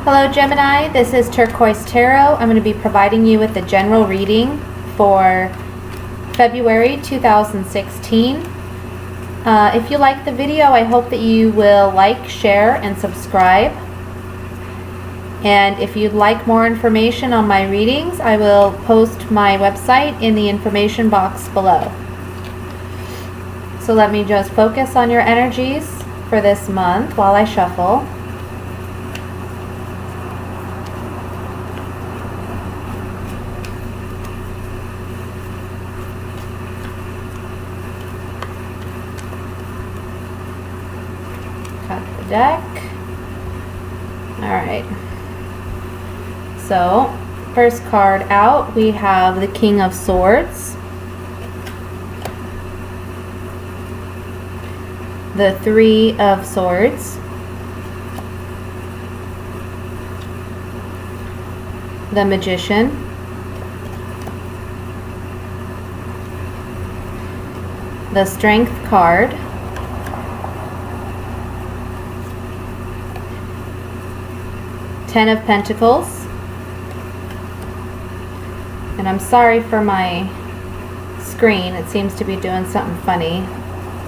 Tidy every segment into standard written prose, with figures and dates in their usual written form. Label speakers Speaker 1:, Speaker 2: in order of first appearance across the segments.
Speaker 1: Hello Gemini, this is Turquoise Tarot. I'm going to be providing you with a general reading for February 2016. If you like the video, I hope that you will like, share, and subscribe. And if you'd like more information on my readings, I will post my website in the information box below. So let me just focus on your energies for this month while I shuffle. Cut the deck. Alright. So, first card out, we have the King of Swords, the Three of Swords, the Magician, the Strength card, Ten of Pentacles, and I'm sorry for my screen, it seems to be doing something funny.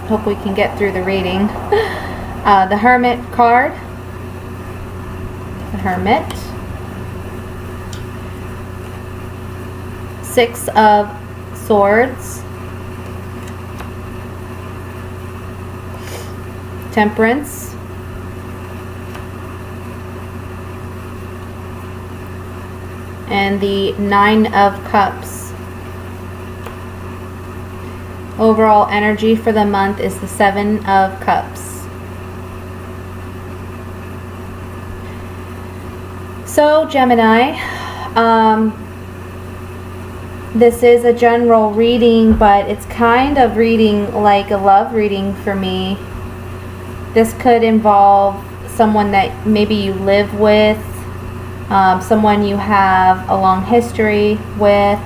Speaker 1: Hope we can get through the reading. The Hermit card, the Hermit, Six of Swords, Temperance, and the Nine of Cups. Overall energy for the month is the Seven of Cups. So Gemini, this is a general reading, but it's kind of reading like a love reading for me. This could involve someone that maybe you live with, someone you have a long history with,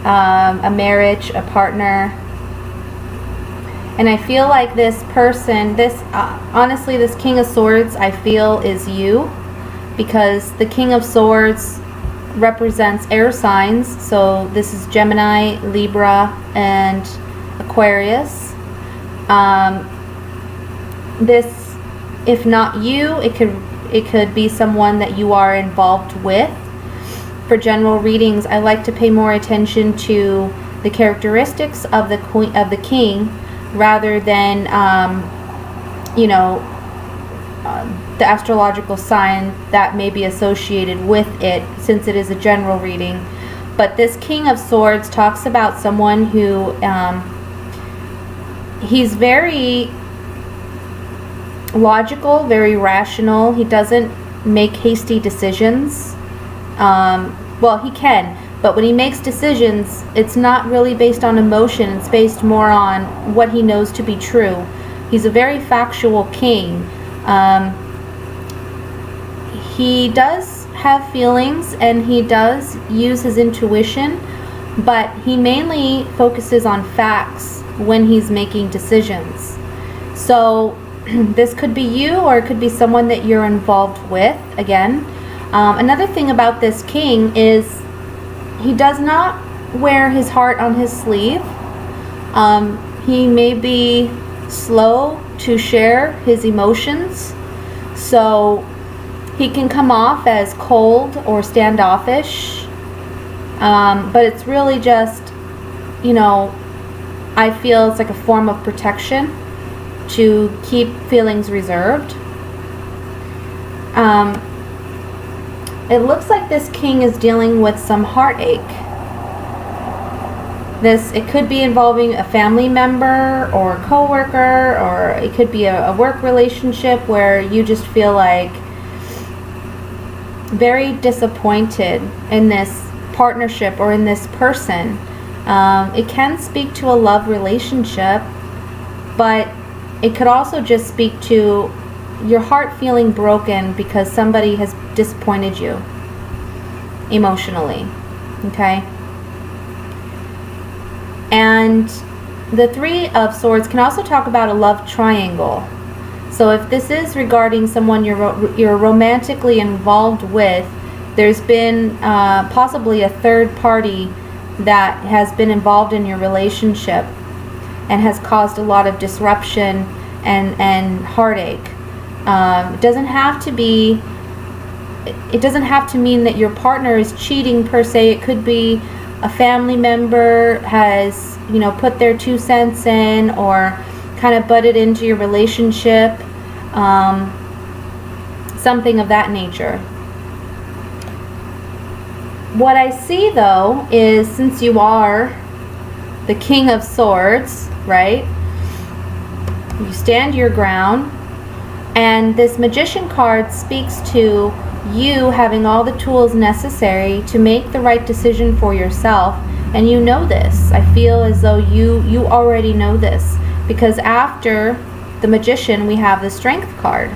Speaker 1: a marriage, a partner. And I feel like this person, honestly, this King of Swords, I feel is you, because the King of Swords represents air signs. So this is Gemini, Libra, and Aquarius. This, if not you, it could be someone that you are involved with. For general readings, I like to pay more attention to the characteristics of the queen, of the king, rather than the astrological sign that may be associated with it, since it is a general reading. But this King of Swords talks about someone who he's very logical, very rational. He doesn't make hasty decisions. Well, he can, but when he makes decisions, it's not really based on emotion. It's based more on what he knows to be true. He's a very factual king. He does have feelings and he does use his intuition, but he mainly focuses on facts when he's making decisions. So this could be you, or it could be someone that you're involved with. Again, another thing about this king is he does not wear his heart on his sleeve. He may be slow to share his emotions, so he can come off as cold or standoffish, but it's really just, I feel it's like a form of protection to keep feelings reserved. It looks like this king is dealing with some heartache. It could be involving a family member or a coworker, or it could be a work relationship where you just feel like very disappointed in this partnership or in this person. It can speak to a love relationship, but it could also just speak to your heart feeling broken because somebody has disappointed you emotionally. Okay? And the Three of Swords can also talk about a love triangle. So if this is regarding someone you're romantically involved with, there's been possibly a third party that has been involved in your relationship and has caused a lot of disruption and heartache. It doesn't have to mean that your partner is cheating per se. It could be a family member has, put their 2 cents in, or kind of butted into your relationship, something of that nature. What I see though is, since you are the King of Swords, right? You stand your ground, and this Magician card speaks to you having all the tools necessary to make the right decision for yourself, and you know this. I feel as though you already know this, because after the Magician we have the Strength card.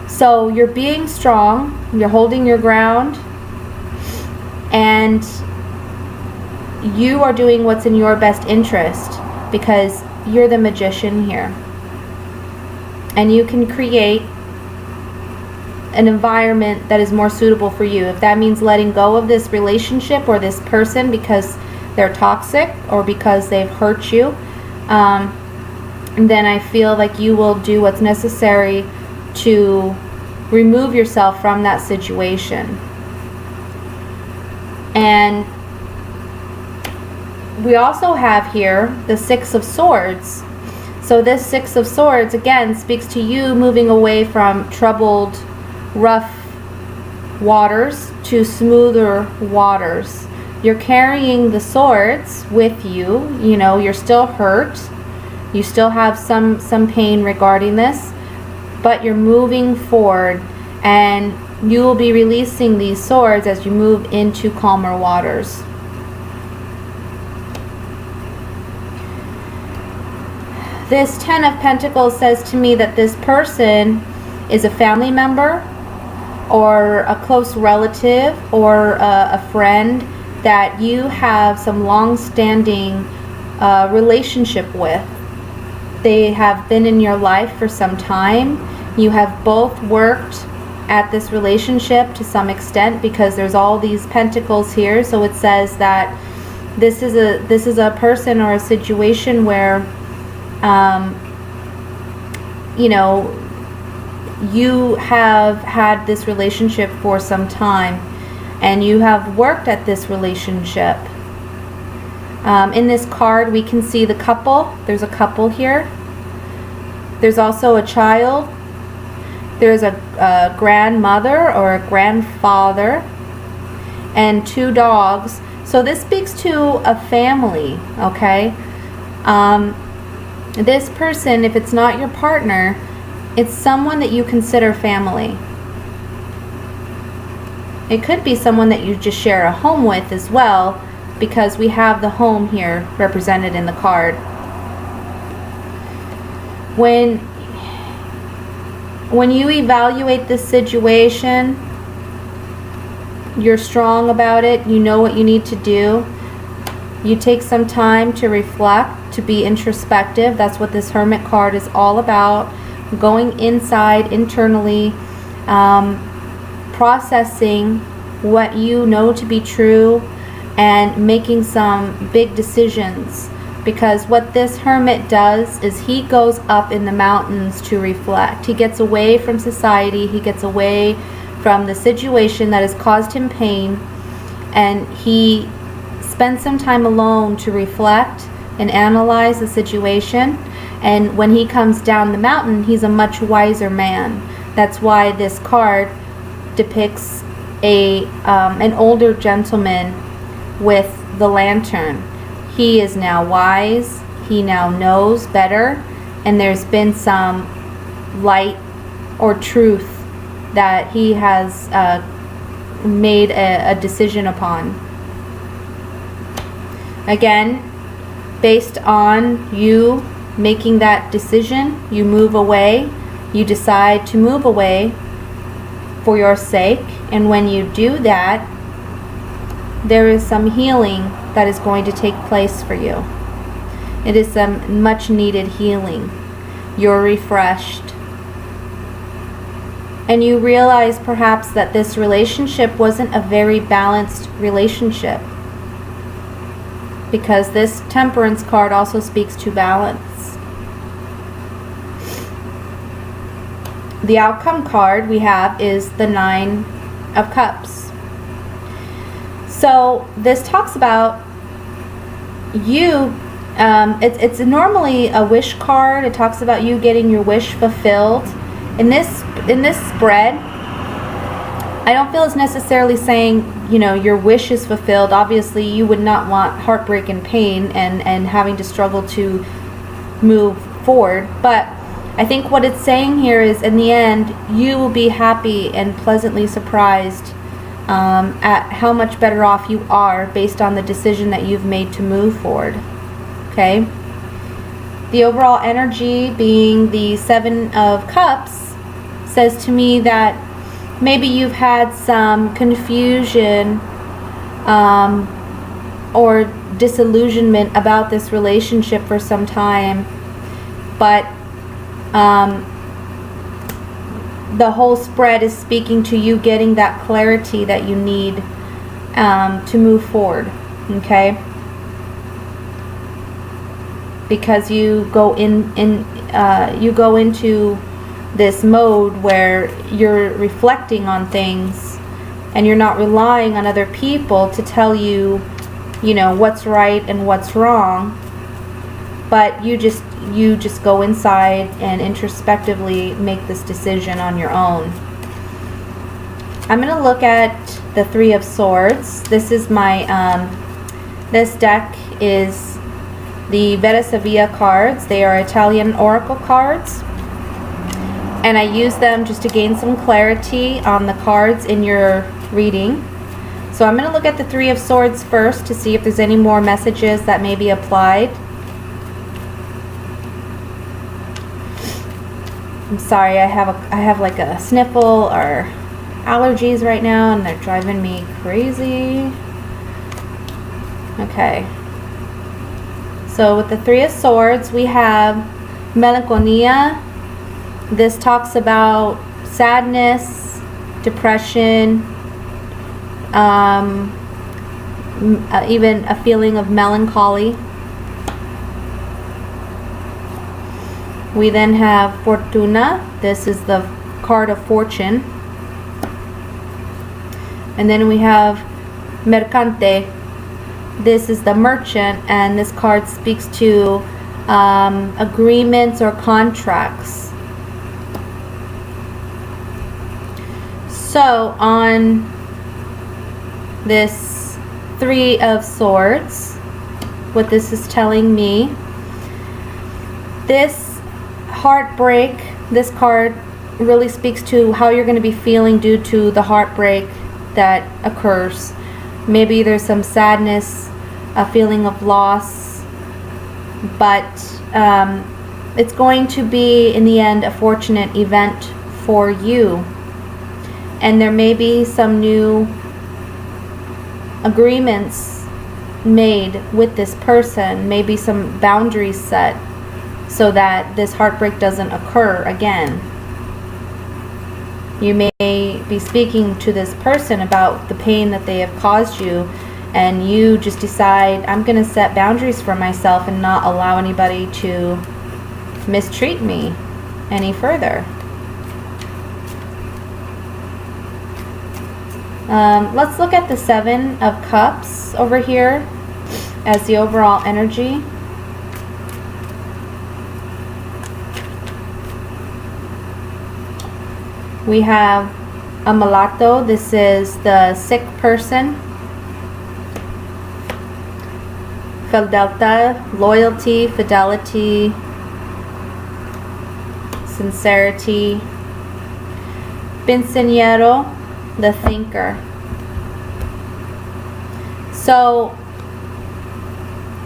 Speaker 1: So you're being strong, you're holding your ground, and you are doing what's in your best interest, because you're the Magician here. And you can create an environment that is more suitable for you. If that means letting go of this relationship or this person because they're toxic or because they've hurt you, then I feel like you will do what's necessary to remove yourself from that situation. And we also have here the Six of Swords. So this Six of Swords again speaks to you moving away from troubled, rough waters to smoother waters. You're carrying the swords with you. You're still hurt. You still have some pain regarding this, but you're moving forward, and you will be releasing these swords as you move into calmer waters. This Ten of Pentacles says to me that this person is a family member or a close relative or a friend that you have some long-standing relationship with. They have been in your life for some time. You have both worked at this relationship to some extent, because there's all these pentacles here. So it says that this is a person or a situation where you have had this relationship for some time, and you have worked at this relationship. In this card we can see the couple. There's a couple here. There's also a child. There's a grandmother or a grandfather, and 2 dogs. So this speaks to a family, okay? This person, if it's not your partner, it's someone that you consider family. It could be someone that you just share a home with as well, because we have the home here represented in the card. When you evaluate this situation, you're strong about it, you know what you need to do. You take some time to reflect, to be introspective. That's what this Hermit card is all about. Going inside, internally, processing what you know to be true, and making some big decisions. Because what this Hermit does is he goes up in the mountains to reflect. He gets away from society. He gets away from the situation that has caused him pain, and he spends some time alone to reflect and analyze the situation. And when he comes down the mountain, he's a much wiser man. That's why this card depicts an older gentleman with the lantern. He is now wise. He now knows better, and there's been some light or truth that he has made a decision upon. Again, based on you making that decision, you move away. You decide to move away for your sake, and when you do that, there is some healing that is going to take place for you. It is some much needed healing. You're refreshed. And you realize perhaps that this relationship wasn't a very balanced relationship, because this Temperance card also speaks to balance. The outcome card we have is the Nine of Cups. So this talks about you. It's normally a wish card. It talks about you getting your wish fulfilled. In this spread, I don't feel it's necessarily saying, you know, your wish is fulfilled. Obviously, you would not want heartbreak and pain and having to struggle to move forward. But I think what it's saying here is, in the end, you will be happy and pleasantly surprised at how much better off you are based on the decision that you've made to move forward. Okay? The overall energy, being the Seven of Cups, says to me that maybe you've had some confusion or disillusionment about this relationship for some time, but the whole spread is speaking to you getting that clarity that you need to move forward. Okay? Because you go into this mode where you're reflecting on things and you're not relying on other people to tell you, you know, what's right and what's wrong, but you just go inside and introspectively make this decision on your own. I'm going to look at the Three of Swords. This is my this deck is the Vera Sevilla cards. They are Italian oracle cards, and I use them just to gain some clarity on the cards in your reading. So I'm going to look at the Three of Swords first to see if there's any more messages that may be applied. I'm sorry, I have like a sniffle or allergies right now, and they're driving me crazy. Okay. So with the Three of Swords, we have melancholia. This talks about sadness, depression, even a feeling of melancholy. We then have Fortuna. This is the card of fortune. And then we have Mercante. This is the merchant, and this card speaks to agreements or contracts. So on this Three of Swords, what this is telling me, this heartbreak, this card really speaks to how you're going to be feeling due to the heartbreak that occurs. Maybe there's some sadness, a feeling of loss, but it's going to be, in the end, a fortunate event for you. And there may be some new agreements made with this person, maybe some boundaries set so that this heartbreak doesn't occur again. You may be speaking to this person about the pain that they have caused you, and you just decide, I'm going to set boundaries for myself and not allow anybody to mistreat me any further. Let's look at the Seven of Cups over here as the overall energy. We have a mulatto. This is the sick person. Fedelta, loyalty, fidelity, sincerity. Pensiero, the thinker. So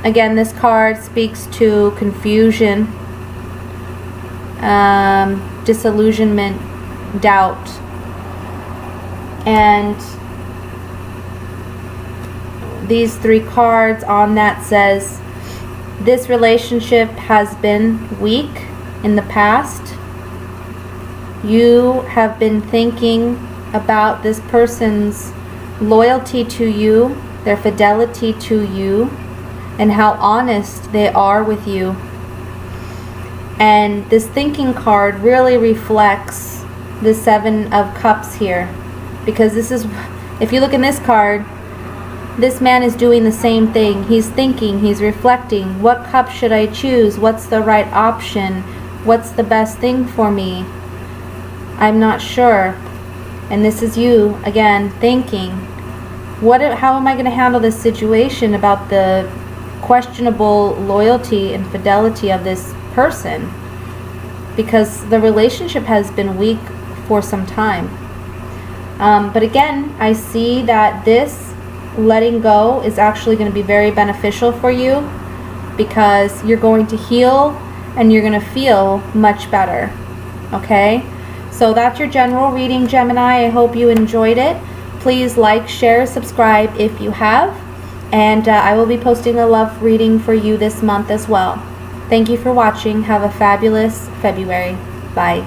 Speaker 1: again, this card speaks to confusion, disillusionment, doubt, and these three cards on that says this relationship has been weak in the past, you have been thinking about this person's loyalty to you, their fidelity to you, and how honest they are with you. And this thinking card really reflects the Seven of Cups here, because this is, if you look in this card, this man is doing the same thing. He's thinking, he's reflecting. What cup should I choose? What's the right option? What's the best thing for me? I'm not sure. And this is you, again, thinking, how am I going to handle this situation about the questionable loyalty and fidelity of this person? Because the relationship has been weak for some time. But again, I see that this letting go is actually going to be very beneficial for you, because you're going to heal and you're going to feel much better. Okay? So that's your general reading, Gemini. I hope you enjoyed it. Please like, share, subscribe if you have. And I will be posting a love reading for you this month as well. Thank you for watching. Have a fabulous February. Bye.